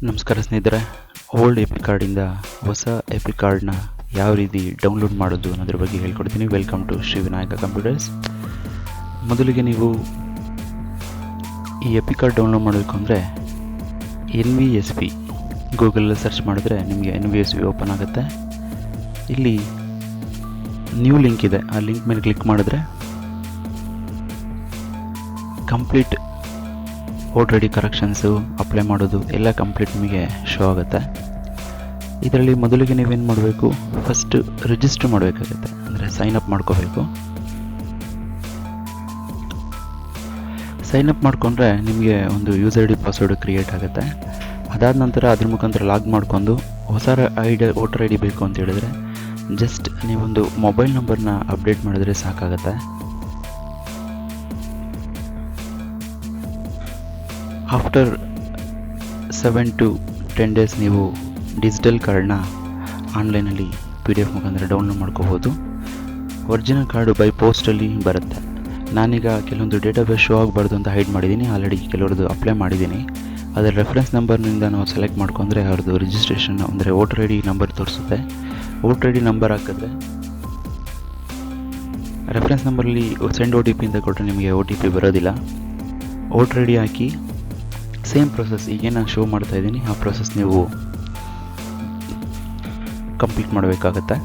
ನಮಸ್ಕಾರ ಸ್ನೇಹಿತರೆ, old AP ಕಾರ್ಡಿಂದ ಹೊಸ ಎಪಿ ಕಾರ್ಡ್ನ ಯಾವ ರೀತಿ ಡೌನ್ಲೋಡ್ ಮಾಡೋದು ಅನ್ನೋದ್ರ ಬಗ್ಗೆ ಹೇಳ್ಕೊಡ್ತೀನಿ. Welcome to Shri Vinayaka computers. ಮೊದಲಿಗೆ ನೀವು ಈ ಎಪಿ ಕಾರ್ಡ್ ಡೌನ್ಲೋಡ್ ಮಾಡಬೇಕು ಅಂದರೆ NVSP ಗೂಗಲಲ್ಲಿ ಸರ್ಚ್ ಮಾಡಿದ್ರೆ ನಿಮಗೆ NVSP ಓಪನ್ ಆಗುತ್ತೆ. ಇಲ್ಲಿ ನ್ಯೂ ಲಿಂಕ್ ಇದೆ, ಆ ಲಿಂಕ್ ಮೇಲೆ ಕ್ಲಿಕ್ ಮಾಡಿದ್ರೆ complete voter I D corrections apply ಮಾಡೋದು ಎಲ್ಲ ಕಂಪ್ಲೀಟ್ ನಿಮಗೆ ಶೋ ಆಗುತ್ತೆ. ಇದರಲ್ಲಿ ಮೊದಲಿಗೆ ನೀವೇನು ಮಾಡಬೇಕು, ಫಸ್ಟ್ ರಿಜಿಸ್ಟರ್ ಮಾಡಬೇಕಾಗುತ್ತೆ, ಅಂದರೆ ಸೈನ್ ಅಪ್ ಮಾಡ್ಕೋಬೇಕು. ಸೈನ್ ಅಪ್ ಮಾಡಿಕೊಂಡ್ರೆ ನಿಮಗೆ ಒಂದು user I D password create ಆಗುತ್ತೆ. ಅದಾದ ನಂತರ ಅದ್ರ ಮುಖಾಂತರ ಲಾಗ್ ಮಾಡ್ಕೊಂಡು ಹೊಸ ವೋಟರ್ ಐ ಡಿ ಬೇಕು ಅಂತ ಹೇಳಿದ್ರೆ ಜಸ್ಟ್ ನೀವೊಂದು ಮೊಬೈಲ್ ನಂಬರ್ನ ಅಪ್ಡೇಟ್ ಮಾಡಿದ್ರೆ ಸಾಕಾಗುತ್ತೆ. ಆಫ್ಟರ್ 7 to 10 days ನೀವು ಡಿಜಿಟಲ್ ಕಾರ್ಡ್ನ ಆನ್ಲೈನಲ್ಲಿ PDF ಮುಖಾಂತರ ಡೌನ್ಲೋಡ್ ಮಾಡ್ಕೋಬೋದು. ಒರಿಜಿನಲ್ ಕಾರ್ಡು ಬೈ ಪೋಸ್ಟಲ್ಲಿ ಬರುತ್ತೆ. ನಾನೀಗ ಕೆಲವೊಂದು ಡೇಟಾಬೇಸ್ ಶೋ ಆಗಬಾರ್ದು ಅಂತ ಹೈಡ್ ಮಾಡಿದ್ದೀನಿ, ಆಲ್ರೆಡಿ ಕೆಲವ್ರದ್ದು ಅಪ್ಲೈ ಮಾಡಿದ್ದೀನಿ. ಅದರ ರೆಫರೆನ್ಸ್ ನಂಬರ್ನಿಂದ ನಾವು ಸೆಲೆಕ್ಟ್ ಮಾಡ್ಕೊಂಡ್ರೆ ಅವ್ರದ್ದು ರಿಜಿಸ್ಟ್ರೇಷನ್ ಅಂದರೆ ವೋಟರ್ ಐ ಡಿ ನಂಬರ್ ತೋರಿಸುತ್ತೆ. ವೋಟರ್ ಐ ಡಿ ನಂಬರ್ ಹಾಕಿದ್ರೆ ರೆಫರೆನ್ಸ್ ನಂಬರಲ್ಲಿ ಸೆಂಡ್ OTP ಅಂತ ಕೊಟ್ಟರೆ ನಿಮಗೆ OTP ಬರೋದಿಲ್ಲ. Voter I D hockey same process ಈಗೇನು ನಾನು ಶೋ ಮಾಡ್ತಾ ಇದ್ದೀನಿ ಆ ಪ್ರೊಸೆಸ್ ನೀವು ಕಂಪ್ಲೀಟ್ ಮಾಡಬೇಕಾಗತ್ತೆ.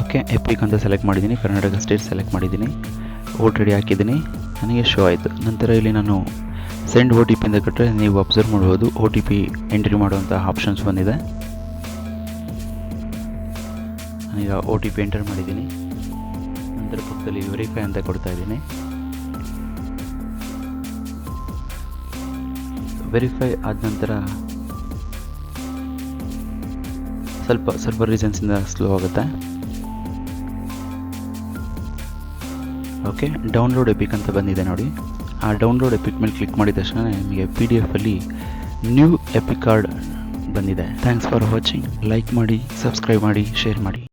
ಓಕೆ, ಎಪಿಕ್ ಅಂತ ಸೆಲೆಕ್ಟ್ ಮಾಡಿದ್ದೀನಿ, ಕರ್ನಾಟಕ ಸ್ಟೇಟ್ ಸೆಲೆಕ್ಟ್ ಮಾಡಿದ್ದೀನಿ, ವೋಟರ್ ಐ ಡಿ ಹಾಕಿದ್ದೀನಿ, ನನಗೆ ಶೋ ಆಯಿತು. ನಂತರ ಇಲ್ಲಿ ನಾನು ಸೆಂಡ್ OTP ಅಂತ ಕೊಟ್ಟರೆ ನೀವು ಅಬ್ಸರ್ವ್ ಮಾಡ್ಬೋದು OTP ಎಂಟ್ರಿ ಮಾಡುವಂಥ ಆಪ್ಷನ್ಸ್ ಬಂದಿದೆ. ನಾನೀಗ OTP ಎಂಟರ್ ಮಾಡಿದ್ದೀನಿ. ನಂತರ ಪಕ್ಕದಲ್ಲಿ ವೆರಿಫೈ ಅಂತ ಕೊಡ್ತಾ ಇದ್ದೀನಿ. ವೆರಿಫೈ ಆದ ನಂತರ ಸ್ವಲ್ಪ ಸರ್ವರ್ ರೀಸನ್ಸಿಂದ ಸ್ಲೋ ಆಗುತ್ತೆ. ಓಕೆ, ಡೌನ್ಲೋಡ್ ಎಪಿಕ್ ಅಂತ ಬಂದಿದೆ ನೋಡಿ. ಆ ಡೌನ್ಲೋಡ್ ಎಪಿಕ್ ಮೇಲೆ ಕ್ಲಿಕ್ ಮಾಡಿದ ತಕ್ಷಣ ನಿಮಗೆ PDF ಅಲ್ಲಿ ನ್ಯೂ ಎಪಿಕ್ ಕಾರ್ಡ್ ಬಂದಿದೆ. Thanks for watching. ಲೈಕ್ ಮಾಡಿ, ಸಬ್ಸ್ಕ್ರೈಬ್ ಮಾಡಿ, ಶೇರ್ ಮಾಡಿ.